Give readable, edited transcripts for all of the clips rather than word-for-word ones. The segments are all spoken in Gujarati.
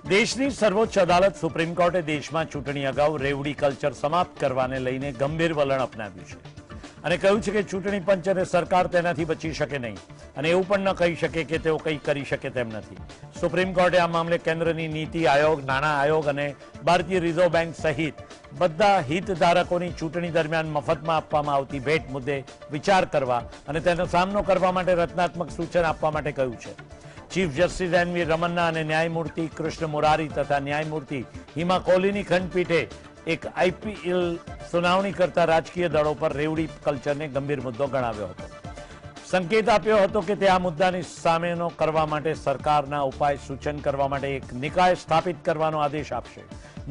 દેશની સર્વોચ્ચ અદાલત સુપ્રીમ કોર્ટે દેશમાં ચૂંટણી અગાઉ રેવડી કલ્ચર સમાપ્ત કરવાને લઈને ગંભીર વલણ અપનાવ્યું છે અને કહ્યું છે કે ચૂંટણી પંચ અને સરકાર તેનાથી બચી શકે નહીં અને એવું પણ ન કહી શકે કે તેઓ કંઈ કરી શકે તેમ નથી. સુપ્રીમ કોર્ટે આ મામલે કેન્દ્રની નીતિ આયોગ, નાણાં આયોગ અને ભારતીય રિઝર્વ બેંક સહિત બધા હિતધારકોની ચૂંટણી દરમિયાન મફતમાં આપવામાં આવતી ભેટ મુદ્દે વિચાર કરવા અને તેનો સામનો કરવા માટે રચનાત્મક સૂચન આપવા માટે કહ્યું છે. Chief justice એન.વી. રમન્ના અને ન્યાયમૂર્તિ કૃષ્ણ મુરારી તથા ન્યાયમૂર્તિ હિમા કોહલીની ખંડપીઠે એક આઈપીએલ સુનાવણી કરતા રાજકીય દળો પર રેવડી કલ્ચરને ગંભીર મુદ્દો ગણાવ્યો હતો. સંકેત આપ્યો હતો કે તે આ મુદ્દાની સામેનો કરવા માટે સરકારના ઉપાય સૂચન કરવા માટે એક નિકાય સ્થાપિત કરવાનો આદેશ આપશે.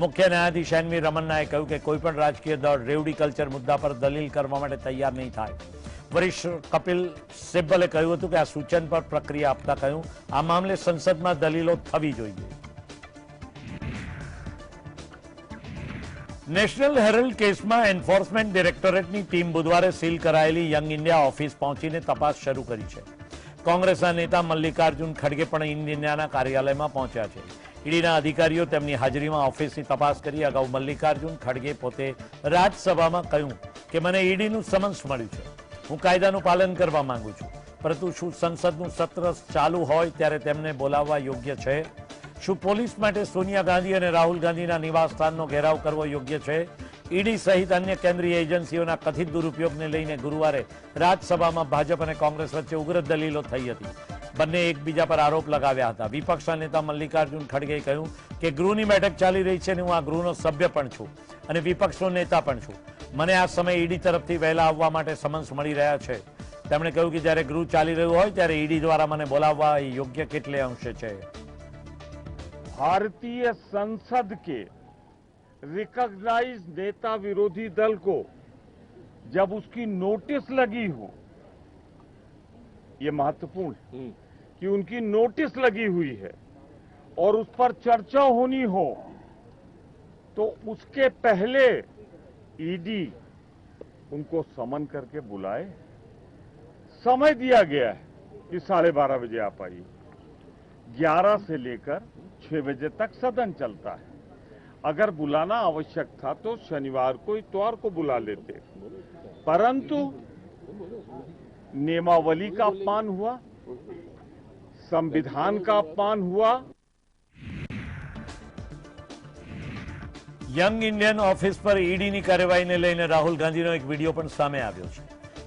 મુખ્ય ન્યાયાધીશ એન.વી. રમન્નાએ કહ્યું કે કોઈપણ રાજકીય દળ રેવડી કલ્ચર મુદ્દા પર દલીલ કરવા માટે તૈયાર નહીં થાય. વરિષ્ઠ કપિલ સિબ્બલે કહ્યું હતું કે આ સૂચન પર પ્રક્રિયા આપતા કહ્યું આ મામલે સંસદમાં દલીલો થવી જોઈએ. નેશનલ હેરલ્ડ કેસમાં એન્ફોર્સમેન્ટ ડિરેક્ટોરેટની ટીમ બુધવારે સીલ કરાયેલી યંગ ઇન્ડિયા ઓફિસ પહોંચીને તપાસ શરૂ કરી છે. કોંગ્રેસના નેતા મલ્લિકાર્જુન ખડગે પણ યંગ ઇન્ડિયાના કાર્યાલયમાં પહોંચ્યા છે. ઈડીના અધિકારીઓ તેમની હાજરીમાં ઓફિસની તપાસ કરી. અગાઉ મલ્લિકાર્જુન ખડગે પોતે રાજ્યસભામાં કહ્યું કે મને ઈડીનું સમન્સ મળ્યું છે, હું કાયદાનું પાલન કરવા માંગુ છું, પરંતુ શું સંસદનું સત્ર ચાલુ હોય ત્યારે તેમને બોલાવવા યોગ્ય છે? શું પોલીસ માટે સોનિયા ગાંધી અને રાહુલ ગાંધીના નિવાસસ્થાનનો ઘેરાવ કરવો યોગ્ય છે? ઈડી સહિત અન્ય કેન્દ્રીય એજન્સીઓના કથિત દુરુપયોગને લઈને ગુરુવારે રાજ્યસભામાં ભાજપ અને કોંગ્રેસ વચ્ચે ઉગ્ર દલીલો થઈ હતી. બંને એકબીજા પર આરોપ લગાવ્યા હતા. વિપક્ષના નેતા મલ્લિકાર્જુન ખડગેએ કહ્યું કે ગૃહની બેઠક ચાલી રહી છે અને હું આ ગૃહનો સભ્ય પણ છું અને વિપક્ષનો નેતા પણ છું. મને આ સમયે ઈડી તરફથી વહેલા આવવા માટે સમન્સ મળી રહ્યા છે. તેમણે કહ્યું કે જ્યારે ગૃહ ચાલી રહ્યું હોય ત્યારે ઈડી દ્વારા મને બોલાવવા એ યોગ્ય કેટલે અંશે છે. भारतीय संसद के रिकॉग्नाइज नेता विरोधी दल को जब उसकी नोटिस लगी हो, ये महत्वपूर्ण है कि उनकी नोटिस लगी हुई है और उस पर चर्चा होनी हो, तो उसके पहले ईडी उनको समन करके बुलाए. समय दिया गया है कि 12:30 बजे आप आइए. 11 से लेकर 6 बजे तक सदन चलता है. अगर बुलाना आवश्यक था तो शनिवार को इतवार को बुला लेते, परंतु नियमावली का अपमान हुआ, संविधान का अपमान हुआ. યંગ ઇન્ડિયન ઓફિસ પર ઈડીની કાર્યવાહીને લઈને રાહુલ ગાંધીનો એક વિડીયો પણ સામે આવ્યો છે,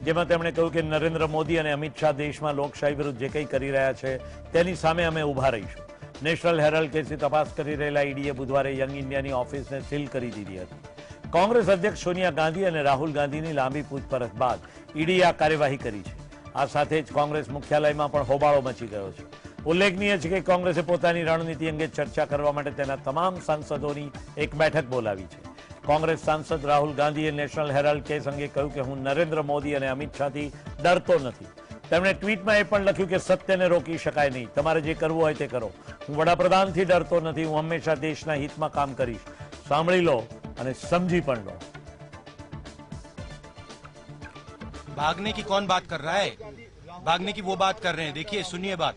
જેમાં તેમણે કહ્યું કે નરેન્દ્ર મોદી અને અમિત શાહ દેશમાં લોકશાહી વિરુદ્ધ જે કંઈ કરી રહ્યા છે તેની સામે અમે ઊભા રહીશું. નેશનલ હેરલ્ડ કેસની તપાસ કરી રહેલા ઈડીએ બુધવારે યંગ ઇન્ડિયાની ઓફિસને સીલ કરી દીધી હતી. કોંગ્રેસ અધ્યક્ષ સોનિયા ગાંધી અને રાહુલ ગાંધીની લાંબી પૂછપરછ બાદ ઈડીએ આ કાર્યવાહી કરી છે. આ સાથે જ કોંગ્રેસ મુખ્યાલયમાં પણ હોબાળો મચી ગયો છે. ઉલ્લેખનીય છે કે કોંગ્રેસે પોતાની રણનીતિ અંગે ચર્ચા કરવા માટે તેના તમામ સાંસદોની એક બેઠક બોલાવી છે. કોંગ્રેસ સાંસદ રાહુલ ગાંધીએ નેશનલ હેરલ્ડ કેસ અંગે કહ્યું કે હું નરેન્દ્ર મોદી અને અમિત શાહથી ડરતો નથી. તેમણે ટ્વીટમાં એ પણ લખ્યું કે સત્યને રોકી શકાય નહીં, તમારે જે કરવું હોય તે કરો. હું વડાપ્રધાનથી ડરતો નથી, હું હંમેશા દેશના હિતમાં કામ કરીશ. સાંભળી લો અને સમજી પણ લો. भागने की कौन बात कर रहा है? भागने की वो बात कर रहे हैं. देखिए, सुनिए बात.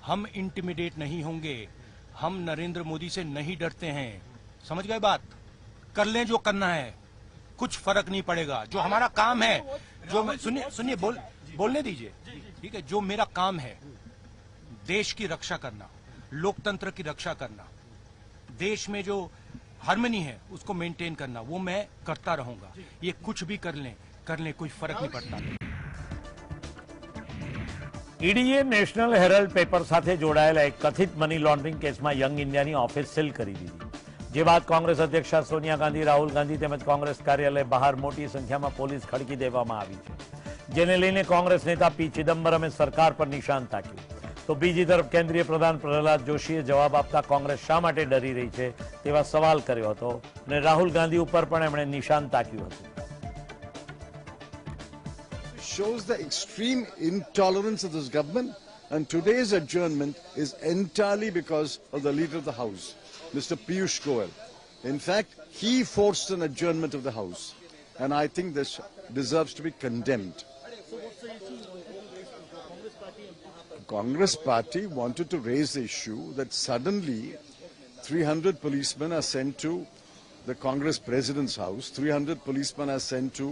हम इंटिमिडेट नहीं होंगे, हम नरेंद्र मोदी से नहीं डरते हैं. समझ गए बात? कर लें जो करना है, कुछ फर्क नहीं पड़ेगा. जो हमारा काम है, जो सुनिए बोलने दीजिए, ठीक है. जो मेरा काम है देश की रक्षा करना, लोकतंत्र की रक्षा करना, देश में जो हार्मनी है उसको मेंटेन करना, वो मैं करता रहूंगा. ये कुछ भी कर लें कोई फर्क नहीं पड़ता. ઈડીએ નેશનલ હેરલ્ડ પેપર સાથે જોડાયેલા એક કથિત મની લોન્ડરિંગ કેસમાં યંગ ઇન્ડિયાની ઓફિસ સીલ કરી દીધી. જે બાદ કોંગ્રેસ અધ્યક્ષા સોનિયા ગાંધી, રાહુલ ગાંધી તેમજ કોંગ્રેસ કાર્યાલય બહાર મોટી સંખ્યામાં પોલીસ ખડકી દેવામાં આવી છે, જેને લઈને કોંગ્રેસ નેતા પી ચિદમ્બરમે સરકાર પર નિશાન તાક્યું. તો બીજી તરફ કેન્દ્રીય પ્રધાન પ્રહલાદ જોશીએ જવાબ આપતા કોંગ્રેસ શા માટે ડરી રહી છે તેવા સવાલ કર્યો હતો અને રાહુલ ગાંધી ઉપર પણ એમણે નિશાન તાક્યું હતું. Shows the extreme intolerance of this government, and today's adjournment is entirely because of the leader of the House, Mr. Piyush Goyal. In fact, he forced an adjournment of the House, and I think this deserves to be condemned. Congress party wanted to raise the issue that suddenly 300 policemen are sent to the Congress president's house, 300 policemen are sent to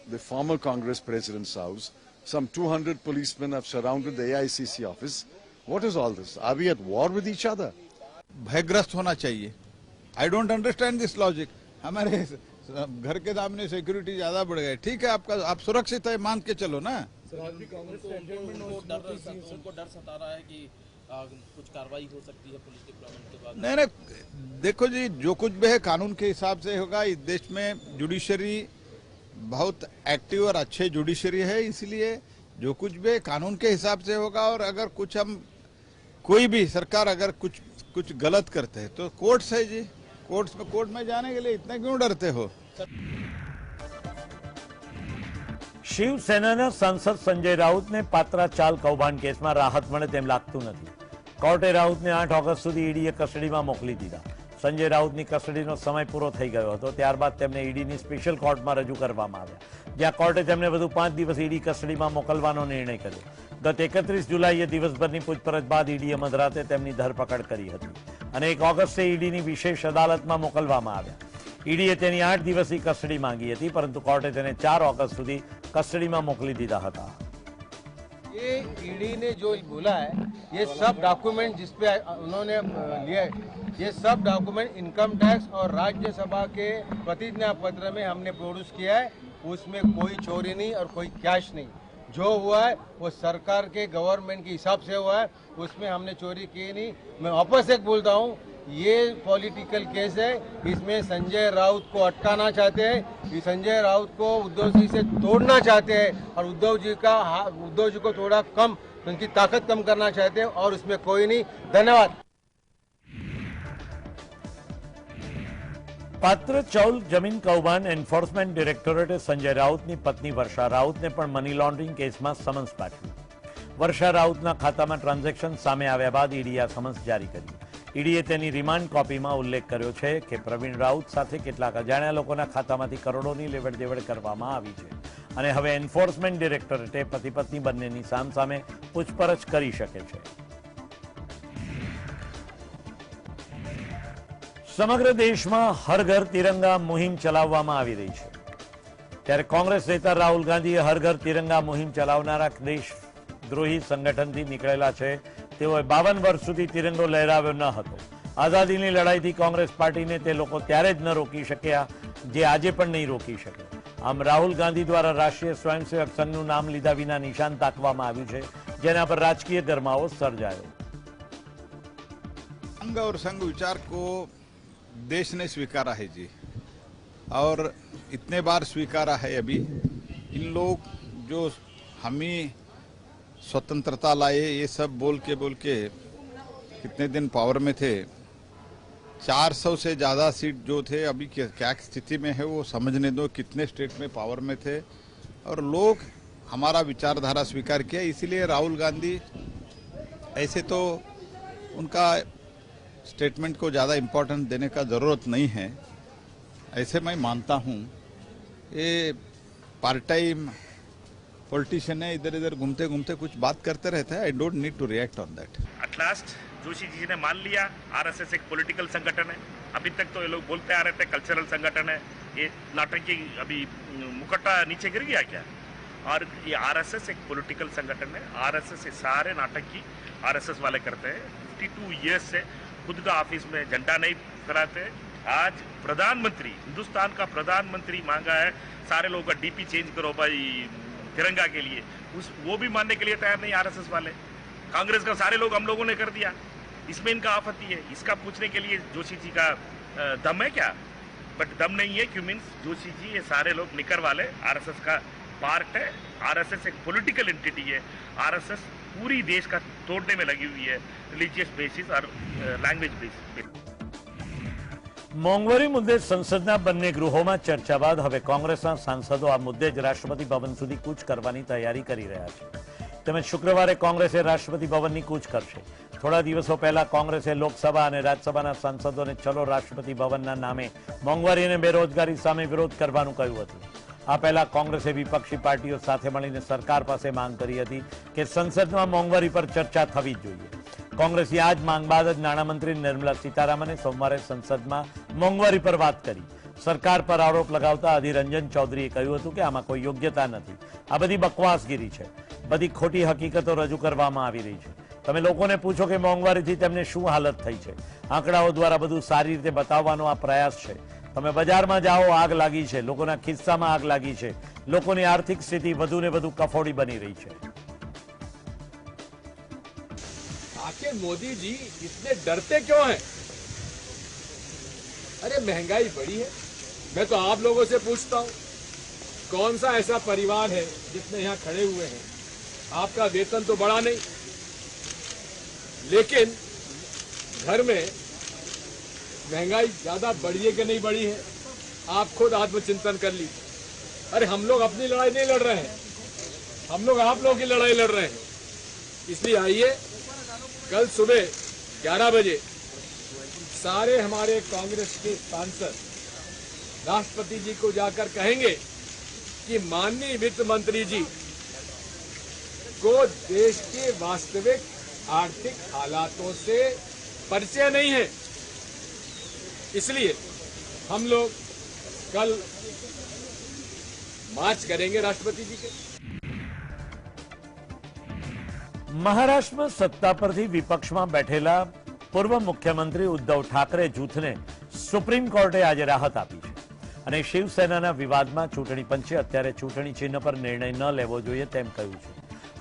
the former Congress president's house, some 200 policemen have surrounded the AICC office. What is all this? Are we at war with each other? भयग्रस्त होना चाहिए। I don't understand this logic. हमारे घर के सामने सिक्योरिटी ज्यादा बढ़ गए, ठीक है, आप सुरक्षित है मान के चलो ना। डर सता रहा है कि कुछ कार्रवाई हो सकती है पुलिस डिप्लॉयमेंट के बाद। नहीं, देखो जी, जो कुछ भी है कानून के हिसाब से होगा। इस देश में जुडिशरी बहुत एक्टिव और अच्छे जुडिशरी है, इसलिए जो कुछ भी कानून के हिसाब से होगा। और अगर कुछ कोई भी सरकार अगर कुछ गलत करते हैं तो कोर्ट्स है जी, कोर्ट में जाने के लिए इतना क्यों डरते हो? શિવસેનાના સાંસદ સંજય રાઉતને પાત્રા ચાલ કૌભાંડ કેસમાં રાહત મળે તેમ લાગતું નથી। કોર્ટે રાઉતને 8 ઓગસ્ટ સુધી ઈડીએ કસ્ટડીમાં મોકલી દીધા। સંજય રાઉતની કસ્ટડીનો સમય પૂરો થઈ ગયો હતો, ત્યારબાદ તેમને ઈડીની સ્પેશિયલ કોર્ટમાં રજૂ કરવામાં આવ્યા, જ્યાં કોર્ટે તેમને વધુ 5 દિવસ ઈડી કસ્ટડીમાં મોકલવાનો નિર્ણય કર્યો। ગત 31 જુલાઈએ દિવસભરની પૂછપરછ બાદ ઈડીએ મધરાતે તેમની ધરપકડ કરી હતી અને 1 ઓગસ્ટે ઈડીની વિશેષ અદાલતમાં મોકલવામાં આવ્યા। ઈડીએ તેની 8 દિવસની કસ્ટડી માંગી હતી, પરંતુ કોર્ટે તેને 4 ઓગસ્ટ સુધી કસ્ટડીમાં મોકલી દીધા હતા। ये ईडी ने जो बोला है, ये सब डॉक्यूमेंट जिसपे उन्होंने लिया है, ये सब डॉक्यूमेंट इनकम टैक्स और राज्यसभा के प्रतिज्ञा पत्र में हमने प्रोड्यूस किया है। उसमें कोई चोरी नहीं और कोई कैश नहीं। जो हुआ है वो सरकार के गवर्नमेंट के हिसाब से हुआ है, उसमें हमने चोरी की नहीं। मैं वापस एक बोलता हूँ, ये पॉलिटिकल केस है, इसमें संजय राउत को अटकाना चाहते हैं, ये संजय राउत को उद्धव जी से तोड़ना चाहते हैं और उद्धव जी को थोड़ा कम, उनकी ताकत कम करना चाहते हैं और उसमें कोई नहीं। धन्यवाद। પાત્ર ચૌલ જમીન કૌભાંડ એન્ફોર્સમેન્ટ ડિરેક્ટોરેટે સંજય રાઉતની પત્ની વર્ષા રાઉતને પણ મની લોન્ડરિંગ કેસમાં સમન્સ પાઠવ્યું। વર્ષા રાઉતના ખાતામાં ટ્રાન્ઝેક્શન સામે આવ્યા બાદ ઈડીએ આ સમન્સ જારી કર્યું। ઈડીએ તેની રિમાન્ડ કોપીમાં ઉલ્લેખ કર્યો છે કે પ્રવીણ રાઉત સાથે કેટલાક અજાણ્યા લોકોના ખાતામાંથી કરોડોની લેવડ દેવડ કરવામાં આવી છે અને હવે એન્ફોર્સમેન્ટ ડિરેક્ટોરેટે પતિ પત્ની બંનેની સામસામે પૂછપરછ કરી શકે છે। સમગ્ર દેશમાં હર ઘર તિરંગા મુહિમ ચલાવવામાં આવી રહી છે, ત્યારે કોંગ્રેસ નેતા રાહુલ ગાંધીએ હર ઘર તિરંગા મુહિમ ચલાવનારા દેશદ્રોહી સંગઠનથી નીકળેલા છે। તેઓએ 52 વર્ષ સુધી તિરંગો લહેરાવ્યો ન હતો। આઝાદીની લડાઈથી કોંગ્રેસ પાર્ટીને તે લોકો ત્યારે જ ન રોકી શક્યા જે આજે પણ નહીં રોકી શકે। આમ રાહુલ ગાંધી દ્વારા રાષ્ટ્રીય સ્વયંસેવક સંઘનું નામ લીધા વિના નિશાન તાકવામાં આવ્યું છે, જેના પર રાજકીય ગરમાવો સર્જાયો। संघ और संघ विचार को देश ने स्वीकारा है जी, और इतने बार स्वीकारा है। अभी इन लोग जो हमें स्वतंत्रता लाए ये सब बोल के कितने दिन पावर में थे, 400 से ज़्यादा सीट जो थे, अभी क्या स्थिति में है वो समझने दो। कितने स्टेट में पावर में थे और लोग हमारा विचारधारा स्वीकार किया। इसीलिए राहुल गांधी ऐसे तो उनका स्टेटमेंट को ज़्यादा इम्पोर्टेंस देने का ज़रूरत नहीं है, ऐसे मैं मानता हूँ। ये पार्ट टाइम पॉलिटिशियन है, इधर इधर घूमते घूमते कुछ बात करते रहते हैं। I don't need to react on that. At last Joshi ji ने मान लिया आरएसएस एक पॉलिटिकल संगठन है। अभी तक तो ये लोग बोलते आ रहे थे कल्चरल संगठन है। ये नाटकी अभी मुकट्टा नीचे गिर गया क्या? और ये आरएसएस एक पॉलिटिकल संगठन है। आरएसएस ये सारे नाटक की आरएसएस वाले करते हैं। 52 ईयर्स से खुद का ऑफिस में झंडा नहीं फहराते। आज प्रधानमंत्री, हिंदुस्तान का प्रधानमंत्री मांगा है सारे लोगों का डीपी चेंज करो भाई तिरंगा के लिए, वो भी मानने के लिए तैयार नहीं आरएसएस वाले। कांग्रेस का सारे लोग हम लोगों ने कर दिया, इसमें इनका आपत्ति है। इसका पूछने के लिए जोशी जी का दम है क्या? बट दम नहीं है। क्यों मीन्स जोशी जी ये सारे लोग निकर वाले आरएसएस का पार्ट है। आरएसएस एक पॉलिटिकल एंटिटी है। आरएसएस पूरी देश का तोड़ने में लगी हुई है, रिलीजियस बेसिस और लैंग्वेज बेसिस। મોંઘવારી મુદ્દે સંસદના બંને ગૃહોમાં ચર્ચા બાદ હવે કોંગ્રેસના સાંસદો આ મુદ્દે જ રાષ્ટ્રપતિ ભવન સુધી કૂચ કરવાની તૈયારી કરી રહ્યા છે। તેમજ શુક્રવારે કોંગ્રેસે રાષ્ટ્રપતિ ભવનની કૂચ કરશે। થોડા દિવસો પહેલા કોંગ્રેસે લોકસભા અને રાજ્યસભાના સાંસદોને ચલો રાષ્ટ્રપતિ ભવનના નામે મોંઘવારી અને બેરોજગારી સામે વિરોધ કરવાનું કહ્યું હતું। આ પહેલા કોંગ્રેસે વિપક્ષી પાર્ટીઓ સાથે મળીને સરકાર પાસે માંગ કરી હતી કે સંસદમાં મોંઘવારી પર ચર્ચા થવી જ જોઈએ. કોંગ્રેસની આ જ માંગ બાદ જ નાણામંત્રી નિર્મલા સીતારામને સોમવારે સંસદમાં મોંઘવારી પર વાત કરી. સરકાર પર આરોપ લગાવતા અધીર રંજન ચૌધરીએ કહ્યું હતું કે આમાં કોઈ યોગ્યતા નથી, આ બધી બકવાસગીરી છે, બધી ખોટી હકીકતો રજૂ કરવામાં આવી રહી છે. તમે લોકોને પૂછો કે મોંઘવારીથી તેમને શું હાલત થઈ છે. આંકડાઓ દ્વારા બધું સારી રીતે બતાવવાનો આ પ્રયાસ છે. તમે બજારમાં જાઓ, આગ લાગી છે, લોકોના ખિસ્સામાં આગ લાગી છે, લોકોની આર્થિક સ્થિતિ વધુ ને વધુ કફોડી બની રહી છે. आखिर मोदी जी इतने डरते क्यों हैं? अरे महंगाई बढ़ी है. मैं तो आप लोगों से पूछता हूं, कौन सा ऐसा परिवार है जितने यहाँ खड़े हुए हैं आपका वेतन तो बढ़ा नहीं, लेकिन घर में महंगाई ज्यादा बढ़ी है कि नहीं बढ़ी है? आप खुद आत्मचिंतन कर लीजिए. अरे हम लोग अपनी लड़ाई नहीं लड़ रहे हैं, हम लोग आप लोगों की लड़ाई लड़ रहे हैं. इसलिए आइए कल सुबह 11 बजे सारे हमारे कांग्रेस के सांसद राष्ट्रपति जी को जाकर कहेंगे कि माननीय वित्त मंत्री जी को देश के वास्तविक आर्थिक हालातों से परिचय नहीं है, इसलिए हम लोग कल मार्च करेंगे राष्ट्रपति जी के. મહારાષ્ટ્રમાં સત્તા પરથી વિપક્ષમાં બેઠેલા પૂર્વ મુખ્યમંત્રી ઉદ્ધવ ઠાકરે જૂથને સુપ્રીમ કોર્ટે આજે રાહત આપી છે અને શિવસેનાના વિવાદમાં ચૂંટણી પંચે અત્યારે ચૂંટણી ચિહ્ન પર નિર્ણય ન લેવો જોઈએ તેમ કહ્યું છે.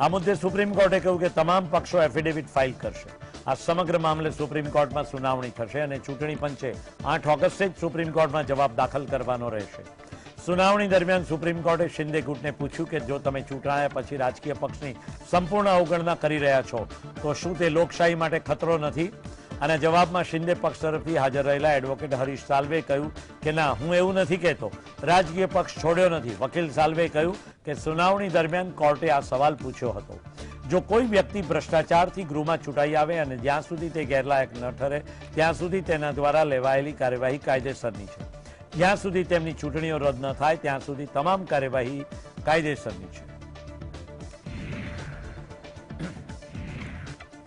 આ મુદ્દે સુપ્રીમ કોર્ટે કહ્યું કે તમામ પક્ષો એફિડેવિટ ફાઇલ કરશે. આ સમગ્ર મામલે સુપ્રીમ કોર્ટમાં સુનાવણી થશે અને ચૂંટણી પંચે 8 ઓગસ્ટે જ સુપ્રીમ કોર્ટમાં જવાબ દાખલ કરવાનો રહેશે. સુનાવણી દરમિયાન સુપ્રીમ કોર્ટે શિંદે ગુટને પૂછ્યું કે જો તમે ચૂંટાયા પછી રાજકીય પક્ષની સંપૂર્ણ અવગણના કરી રહ્યા છો તો શું તે લોકશાહી માટે ખતરો નથી? અને જવાબમાં શિંદે પક્ષ તરફથી હાજર રહેલા એડવોકેટ હરીશ સાલ્વેએ કહ્યું કે ના, હું એવું નથી કહેતો, રાજકીય પક્ષ છોડ્યો નથી. વકીલ સાલ્વેએ કહ્યું કે સુનાવણી દરમિયાન કોર્ટે આ સવાલ પૂછ્યો હતો. જો કોઈ વ્યક્તિ ભ્રષ્ટાચારથી ગૃહમાં ચૂંટાઈ આવે અને જ્યાં સુધી તે ગેરલાયક ન ઠરે ત્યાં સુધી તેના દ્વારા લેવાયેલી કાર્યવાહી કાયદેસરની છે. જ્યાં સુધી તેમની ચૂંટણીઓ રદ ન થાય ત્યાં સુધી તમામ કાર્યવાહી કાયદેસરની છે.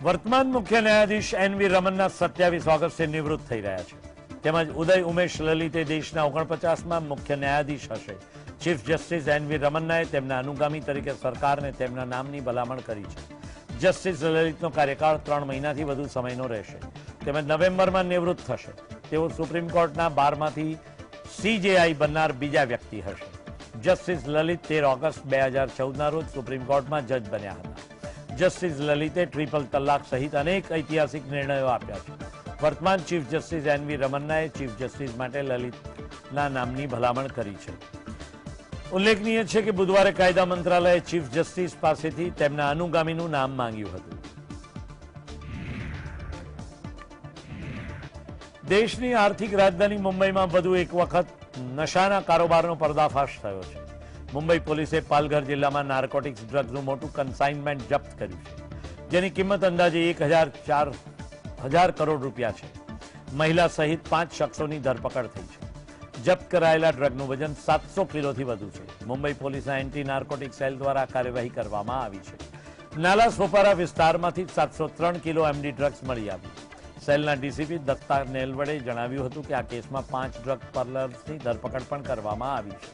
વર્તમાન મુખ્ય ન્યાયાધીશ એન.વી. રમન્ના 27 ઓગસ્ટે નિવૃત્ત થઈ રહ્યા છે. તેમજ ઉદય ઉમેશ લલિતે દેશના 49મા મુખ્ય ન્યાયાધીશ હશે. Chief justice એન.વી. રમન્નાએ તેમના અનુગામી તરીકે સરકારને તેમના નામની ભલામણ કરી છે. જસ્ટિસ લલિતનો કાર્યકાળ 3 મહિનાથી વધુ સમયનો રહેશે. તેમજ નવેમ્બરમાં નિવૃત્ત થશે. તેઓ સુપ્રીમ કોર્ટના 12માંથી CJI બનનાર બીજા વ્યક્તિ હશે. જસ્ટિસ લલિત 13 ઓગસ્ટ 2014ના રોજ સુપ્રીમ કોર્ટમાં જજ બન્યા હતા. જસ્ટિસ લલિતે ટ્રિપલ તલાક સહિત અનેક ઐતિહાસિક નિર્ણયો આપ્યા છે. વર્તમાન ચીફ જસ્ટિસ એન.વી. રમન્નાએ ચીફ જસ્ટિસ માટે લલિતના નામની ભલામણ કરી છે. ઉલ્લેખનીય છે કે બુધવારે કાયદા મંત્રાલયે ચીફ જસ્ટિસ પાસેથી તેમના અનુગામીનું નામ માંગ્યું હતું. દેશની આર્થિક રાજધાની મુંબઈમાં વધુ એક વખત નશાના કારોબારનો પર્દાફાશ થયો છે. મુંબઈ પોલીસે પાલઘર જિલ્લામાં નાર્કોટિક્સ ડ્રગ્સનું મોટું કન્સાઇનમેન્ટ જપ્ત કર્યું છે, જેની કિંમત અંદાજે 1,004 કરોડ રૂપિયા છે. મહિલા સહિત 5 શખ્સોની ધરપકડ થઈ છે. જપ્ત કરાયેલા ડ્રગનું વજન 700 કિલોથી વધુ છે. મુંબઈ પોલીસના એન્ટી નાર્કોટિક સેલ દ્વારા કાર્યવાહી કરવામાં આવી છે. નાલા સોપારા વિસ્તારમાંથી 703 કિલો એમડી ડ્રગ્સ મળી આવ્યું. સેલના ડીસીપી દત્તા નેલવડે જણાવ્યું હતું કે આ કેસમાં 5 ડ્રગ પરલર્સની ધરપકડ પણ કરવામાં આવી છે.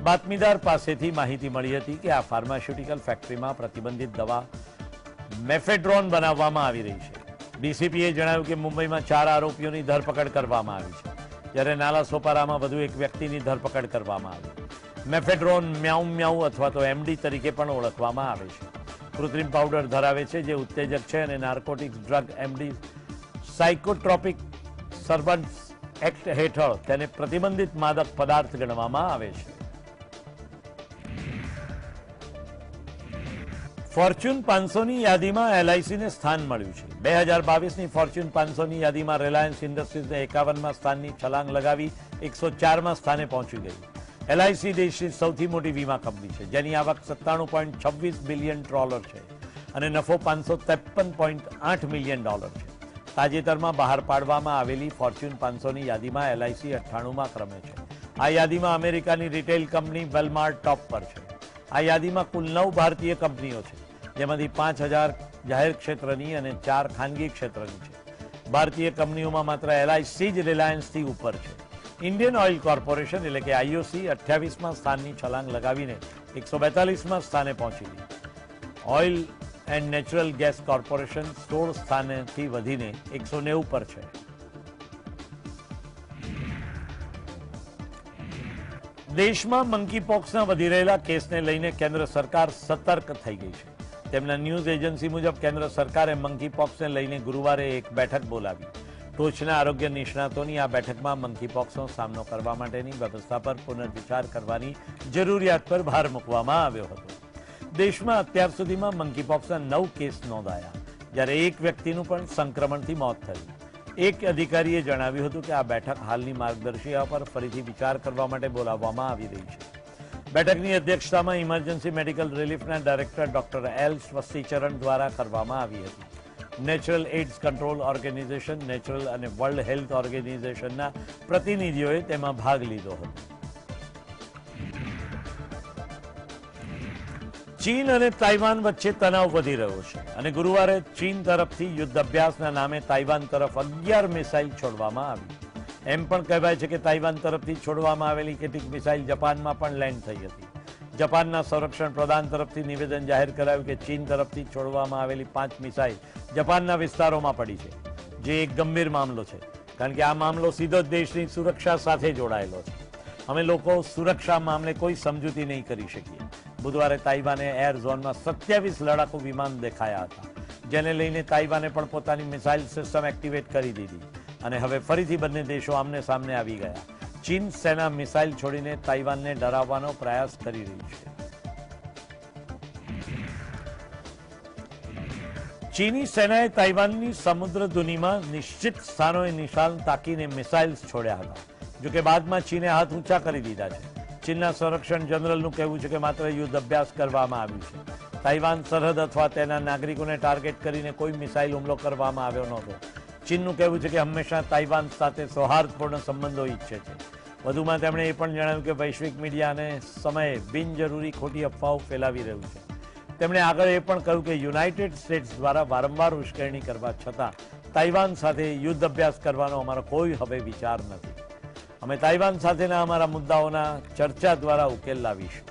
બાતમીદાર પાસેથી માહિતી મળી હતી કે આ ફાર્માસ્યુટિકલ ફેક્ટરીમાં પ્રતિબંધિત દવા મેફેડ્રોન બનાવવામાં આવી રહી છે. ડીસીપીએ જણાવ્યું કે મુંબઈમાં 4 આરોપીઓની ધરપકડ કરવામાં આવી છે, જ્યારે નાલા સોપારામાં વધુ એક વ્યક્તિની ધરપકડ કરવામાં આવી. મેફેડ્રોન મ્યાઉ મ્યાઉ અથવા તો એમડી તરીકે પણ ઓળખવામાં આવે છે. કૃત્રિમ પાવડર ધરાવે છે જે ઉત્તેજક છે અને narcotics drug MD psychotropic substances act હેઠળ તેને પ્રતિબંધિત માદક પદાર્થ ગણવામાં આવે છે. ફોર્ચ્યુન 500ની યાદીમાં એલઆઈસીને સ્થાન મળ્યું છે. 2022ની ફોર્ચ્યુન 500ની યાદીમાં રિલાયન્સ ઇન્ડસ્ટ્રીઝને 51મા સ્થાનની છલાંગ લગાવી 104મા સ્થાને પહોંચી ગઈ. એલઆઈસી દેશની સૌથી મોટી વીમા કંપની છે, જેની આવક $97.26 બિલિયન છે અને નફો $553.8 મિલિયન છે. તાજેતરમાં બહાર પાડવામાં આવેલી ફોર્ચ્યુન 500ની યાદીમાં એલઆઈસી 98મા ક્રમે છે. આ યાદીમાં અમેરિકાની રિટેલ કંપની વેલમાર્ટ ટોપ પર છે. આ યાદીમાં કુલ 9 ભારતીય કંપનીઓ છે, જેમાંથી 5000 જાહેર ક્ષેત્રની અને 4 ખાનગી ક્ષેત્રની છે. ભારતીય કંપનીઓમાં માત્ર LIC જ રિલાયન્સથી ઉપર છે. ઇન્ડિયન ઓઇલ કોર્પોરેશન એટલે કે IOC 28મા સ્થાનની છલાંગ લગાવીને 142મા સ્થાને પહોંચી ગઈ. Oil and natural gas corporation 16 સ્થાનેથી વધીને 190 પર છે. દેશમાં મંકીપોક્સના વધી રહેલા કેસને લઈને કેન્દ્ર સરકાર સતર્ક થઈ ગઈ છે. તેમના ન્યૂઝ એજન્સી મુજબ કેન્દ્ર સરકારે મંકીપોક્સને લઈને ગુરુવારે એક બેઠક બોલાવી. ટોચના આરોગ્ય નિષ્ણાતોની આ બેઠકમાં મંકીપોક્સનો સામનો કરવા માટેની વ્યવસ્થા પર પુનર્વિચાર કરવાની જરૂરિયાત પર ભાર મૂકવામાં આવ્યો હતો. દેશમાં અત્યાર સુધીમાં મંકીપોક્સના 9 કેસ નોંધાયા, જ્યારે એક વ્યક્તિનું પણ સંક્રમણથી મોત થયું. એક અધિકારીએ જણાવ્યું હતું કે આ બેઠક હાલની માર્ગદર્શિકા પર ફરીથી વિચાર કરવા માટે બોલાવવામાં આવી રહી છે. બેઠકની અધ્યક્ષતામાં ઇમરજન્સી મેડિકલ રિલીફના ડાયરેક્ટર ડોક્ટર L. સ્વસ્તિચરણ દ્વારા કરવામાં આવી હતી. National AIDS control organisation, national અને વર્લ્ડ હેલ્થ ઓર્ગેનાઇઝેશનના પ્રતિનિધિઓએ તેમાં ભાગ લીધો હતો. ચીન અને તાઇવાન વચ્ચે તણાવ વધી રહ્યો છે અને ગુરુવારે ચીન તરફથી યુદ્ધ અભ્યાસના નામે તાઇવાન તરફ 11 મિસાઇલ છોડવામાં આવી. એમ પણ કહેવાય છે કે તાઇવાન તરફથી છોડવામાં આવેલી કેટલીક મિસાઇલ જાપાનમાં પણ લેન્ડ થઈ હતી. જાપાનના સંરક્ષણ પ્રધાન તરફથી નિવેદન જાહેર કરાયું કે ચીન તરફથી છોડવામાં આવેલી 5 મિસાઇલ જાપાનના વિસ્તારોમાં પડી છે, જે એક ગંભીર મામલો છે, કારણ કે આ મામલો સીધો જ દેશની સુરક્ષા સાથે જોડાયેલો છે. અમે લોકો સુરક્ષા મામલે કોઈ સમજૂતી નહીં કરી શકીએ. બુધવારે તાઇવાને એર ઝોનમાં 27 લડાકુ વિમાન દેખાયા હતા, જેને લઈને તાઇવાને પણ પોતાની મિસાઇલ સિસ્ટમ એક્ટિવેટ કરી દીધી અને હવે ફરીથી બંને દેશો આમને સામને આવી ગયા. ચીન સેના મિસાઇલ છોડીને તાઇવાનને ડરાવવાનો પ્રયાસ કરી રહી છે. ચીની સેનાએ તાઇવાનની સમુદ્ર ધુનીમાં નિશ્ચિત સ્થાનોએ નિશાન તાકીને મિસાઇલ્સ છોડ્યા હતા, જોકે બાદમાં ચીને હાથ ઊંચા કરી દીધા છે. ચીનના સંરક્ષણ જનરલનું કહેવું છે કે માત્ર યુદ્ધ અભ્યાસ કરવામાં આવ્યું છે. તાઇવાન સરહદ અથવા તેના નાગરિકોને ટાર્ગેટ કરીને કોઈ મિસાઇલ હુમલો કરવામાં આવ્યો નહોતો. ચીનનું કહેવું છે કે હંમેશા તાઇવાન સાથે સૌહાર્દપૂર્ણ સંબંધો ઈચ્છે છે. વધુમાં તેમણે એ પણ જણાવ્યું કે વૈશ્વિક મીડિયાને સમયે બિનજરૂરી ખોટી અફવાઓ ફેલાવી રહ્યું છે. તેમણે આગળ એ પણ કહ્યું કે યુનાઇટેડ સ્ટેટ્સ દ્વારા વારંવાર ઉશ્કેરણી કરવા છતાં તાઇવાન સાથે યુદ્ધ અભ્યાસ કરવાનો અમારો કોઈ હવે વિચાર નથી. અમે તાઇવાન સાથેના અમારા મુદ્દાઓના ચર્ચા દ્વારા ઉકેલ લાવીશું.